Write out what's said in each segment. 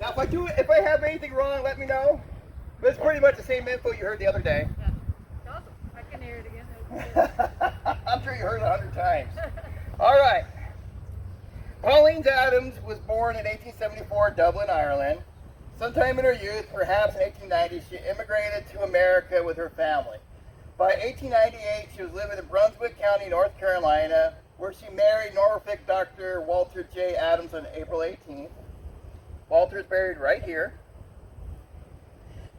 Now, if I have anything wrong, let me know. But it's pretty much the same info you heard the other day. Yeah. Awesome. I can hear it again. I'm sure you heard it 100 times. All right. Pauline Adams was born in 1874 in Dublin, Ireland. Sometime in her youth, perhaps in 1890, she immigrated to America with her family. By 1898, she was living in Brunswick County, North Carolina, where she married Norfolk Dr. Walter J. Adams on April 18th. Walter is buried right here.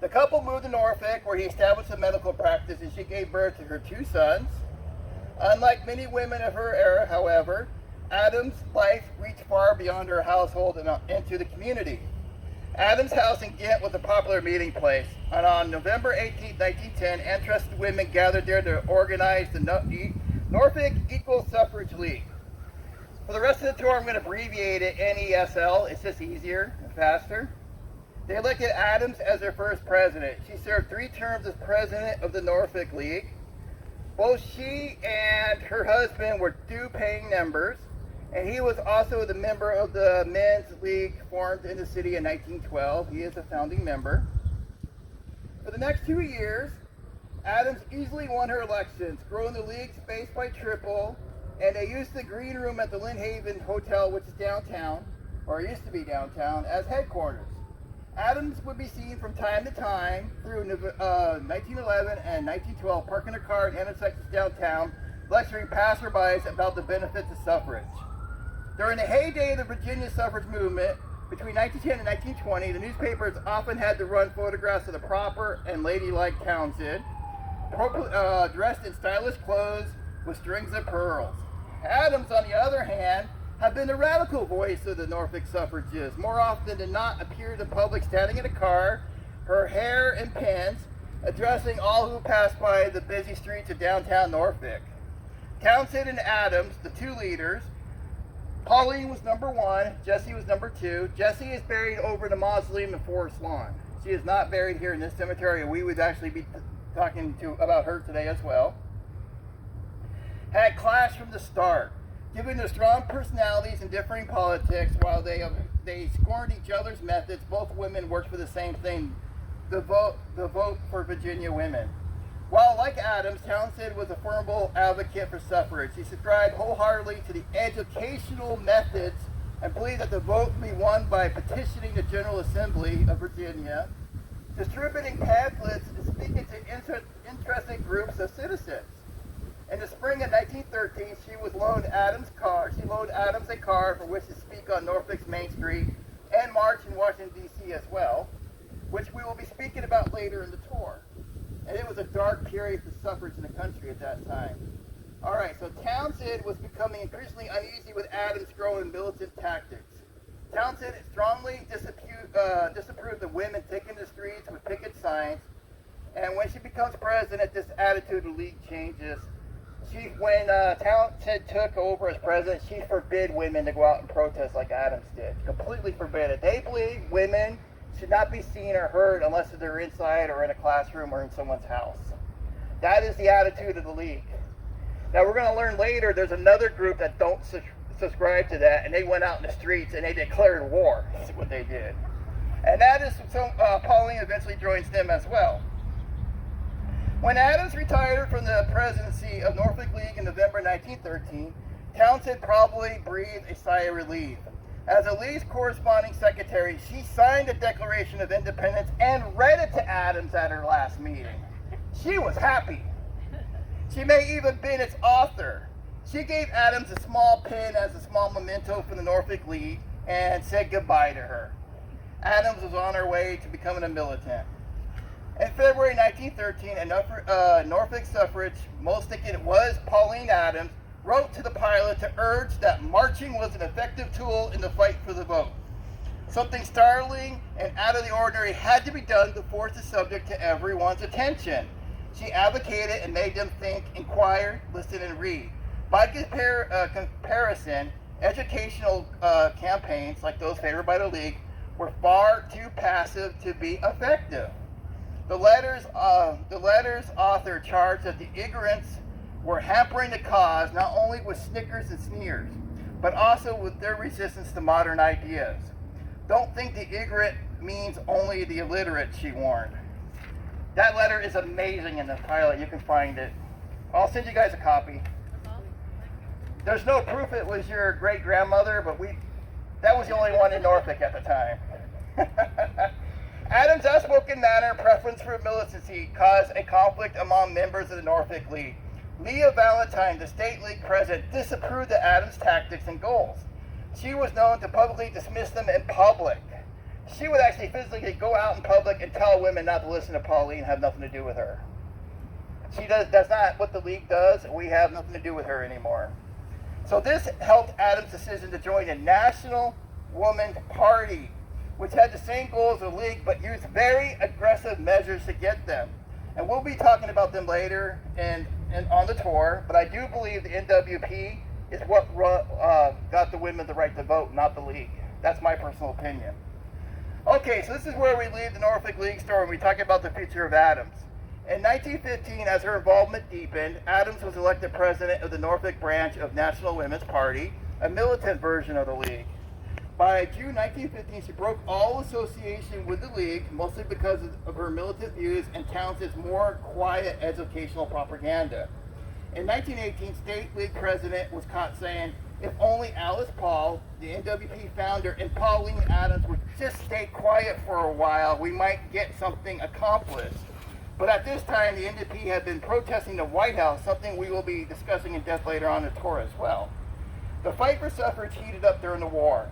The couple moved to Norfolk, where he established a medical practice, and she gave birth to her 2 sons. Unlike many women of her era, however, Adams' life reached far beyond her household and into the community. Adams' house in Ghent was a popular meeting place, and on November 18, 1910, interested women gathered there to organize the Norfolk Equal Suffrage League. For the rest of the tour, I'm going to abbreviate it NESL. It's just easier and faster. They elected Adams as their first president. She served 3 terms as president of the Norfolk League. Both she and her husband were due-paying members, and he was also the member of the Men's League formed in the city in 1912. He is a founding member. For the next 2 years, Adams easily won her elections, growing the league's base by triple, and they used the green room at the Lynn Haven Hotel, which is downtown, or used to be downtown, as headquarters. Adams would be seen from time to time through 1911 and 1912 parking a car in intersections downtown, lecturing passerbys about the benefits of suffrage. During the heyday of the Virginia suffrage movement, between 1910 and 1920, the newspapers often had to run photographs of the proper and ladylike Townsend, dressed in stylish clothes with strings of pearls. Adams, on the other hand, had been the radical voice of the Norfolk suffragists. More often than not, appeared in public standing in a car, her hair in pins, addressing all who passed by the busy streets of downtown Norfolk. Townsend and Adams, the 2 leaders. Pauline was number 1, Jessie was number 2. Jessie is buried over in the mausoleum in Forest Lawn. She is not buried here in this cemetery. We would actually be talking about her today as well. Had clashed from the start, given their strong personalities and differing politics. While they scorned each other's methods, both women worked for the same thing: the vote for Virginia women. While, like Adams, Townsend was a firm advocate for suffrage, he subscribed wholeheartedly to the educational methods and believed that the vote would be won by petitioning the General Assembly of Virginia, distributing pamphlets, and speaking to interested groups of citizens. In the spring of 1913, she loaned Adams a car for which to speak on Norfolk's Main Street and march in Washington, D.C. as well, which we will be speaking about later in the tour. And it was a dark period for suffrage in the country at that time. All right, so Townsend was becoming increasingly uneasy with Adams' growing militant tactics. Townsend strongly disapproved of women taking the streets with picket signs, and when she becomes president, this attitude of the league changes. When Townsend took over as president, she forbid women to go out and protest like Adams did. Completely forbid it. They believe women should not be seen or heard unless they're inside or in a classroom or in someone's house. That is the attitude of the league. Now we're going to learn later there's another group that don't subscribe to that, and they went out in the streets and they declared war. That's what they did. And that is, Pauline eventually joins them as well. When Adams retired from the presidency of Norfolk League in November 1913, Townsend probably breathed a sigh of relief. As the League's corresponding secretary, she signed the Declaration of Independence and read it to Adams at her last meeting. She was happy. She may even have been its author. She gave Adams a small pin as a small memento for the Norfolk League and said goodbye to her. Adams was on her way to becoming a militant. In February 1913, a Norfolk suffrage, most thinking it was Pauline Adams, wrote to the pilot to urge that marching was an effective tool in the fight for the vote. Something startling and out of the ordinary had to be done to force the subject to everyone's attention. She advocated and made them think, inquire, listen, and read. By comparison, educational campaigns like those favored by the League were far too passive to be effective. The letter's author charged that the ignorants were hampering the cause not only with snickers and sneers, but also with their resistance to modern ideas. Don't think the ignorant means only the illiterate, she warned. That letter is amazing in the pilot. You can find it. I'll send you guys a copy. There's no proof it was your great-grandmother, but that was the only one in Norfolk at the time. Adams' outspoken manner and preference for militancy caused a conflict among members of the Norfolk League. Leah Valentine, the state league president, disapproved of Adams' tactics and goals. She was known to publicly dismiss them in public. She would actually physically go out in public and tell women not to listen to Pauline, have nothing to do with her. That's not what the league does. We have nothing to do with her anymore. So this helped Adams' decision to join the National Woman's Party, which had the same goals as the league, but used very aggressive measures to get them. And we'll be talking about them later and on the tour, but I do believe the NWP is what got the women the right to vote, not the league. That's my personal opinion. Okay, so this is where we leave the Norfolk League story and we talk about the future of Adams. In 1915, as her involvement deepened, Adams was elected president of the Norfolk branch of National Women's Party, a militant version of the League. By June 1915, she broke all association with the League, mostly because of her militant views and Townsend's more quiet educational propaganda. In 1918, State League president was caught saying, if only Alice Paul, the NWP founder, and Pauline Adams would just stay quiet for a while, we might get something accomplished. But at this time, the NDP had been protesting the White House, something we will be discussing in depth later on in the tour as well. The fight for suffrage heated up during the war.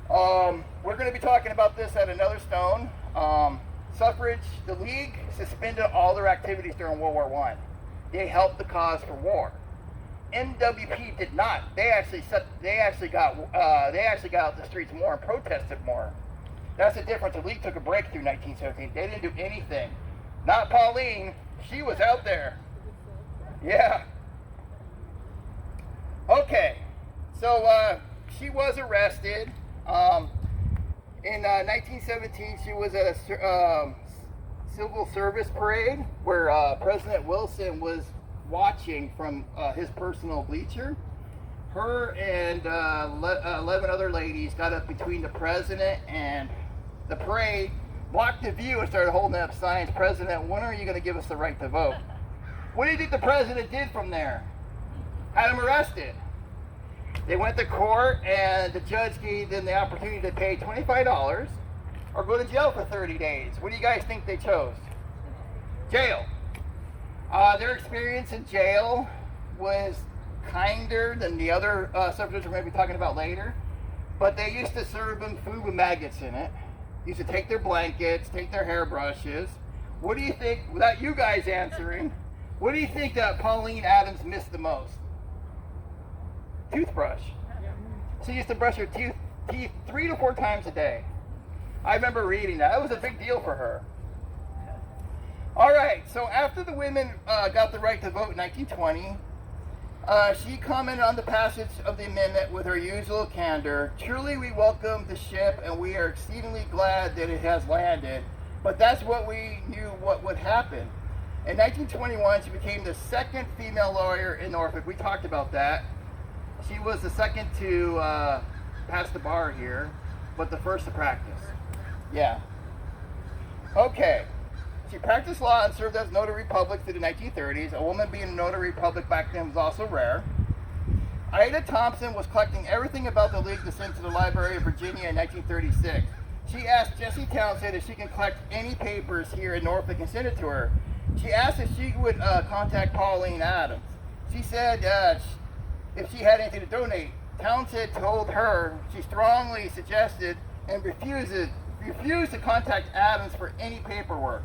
We're going to be talking about this at another stone. Suffrage, the League suspended all their activities during World War I. They helped the cause for war. NWP did not. They actually got out the streets more and protested more. That's the difference. The League took a break through 1917. They didn't do anything. Not Pauline. She was out there. Yeah. Okay. So she was arrested. In 1917, she was at a civil service parade where President Wilson was watching from his personal bleacher. Her and 11 other ladies got up between the president and the parade, blocked the view, and started holding up signs. President, when are you going to give us the right to vote? What do you think the president did from there? Had him arrested. They went to court, and the judge gave them the opportunity to pay $25 or go to jail for 30 days. What do you guys think they chose? Jail. Their experience in jail was kinder than the other subjects we're going to be talking about later, but they used to serve them food with maggots in it. Used to take their blankets, take their hairbrushes. What do you think, without you guys answering, what do you think that Pauline Adams missed the most? Toothbrush. She used to brush her teeth 3 to 4 times a day. I remember reading that. That was a big deal for her. All right, so after the women got the right to vote in 1920, she commented on the passage of the amendment with her usual candor. Truly we welcome the ship and we are exceedingly glad that it has landed, but that's what we knew what would happen. In 1921, she became the second female lawyer in Norfolk. We talked about that. She was the second to pass the bar here, but the first to practice. Yeah. Okay. She practiced law and served as notary public through the 1930s. A woman being a notary public back then was also rare. Ida Thompson was collecting everything about the League to send to the Library of Virginia in 1936. She asked Jessie Townsend if she can collect any papers here in Norfolk and send it to her. She asked if she would contact Pauline Adams. She said if she had anything to donate. Townsend told her she strongly suggested and refused to contact Adams for any paperwork.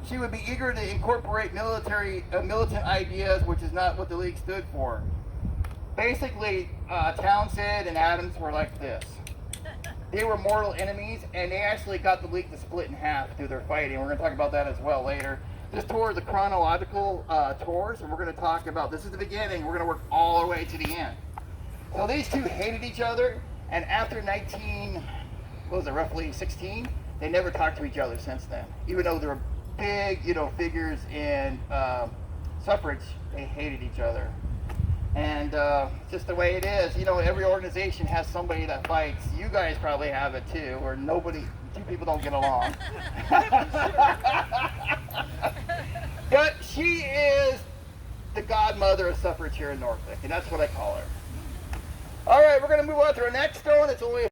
She would be eager to incorporate militant ideas, which is not what the League stood for. Basically, Townsend and Adams were like this. They were mortal enemies, and they actually got the League to split in half through their fighting. We're going to talk about that as well later. This tour is a chronological tour, so we're going to talk about, this is the beginning, we're going to work all the way to the end. So these two hated each other, and after roughly 16, they never talked to each other since then. Even though they were big, figures in suffrage, they hated each other. And just the way it is. You know, every organization has somebody that fights. You guys probably have it too, or two people don't get along. But she is the godmother of suffrage here in Norfolk, and that's what I call her. All right, we're going to move on to our next stone. It's only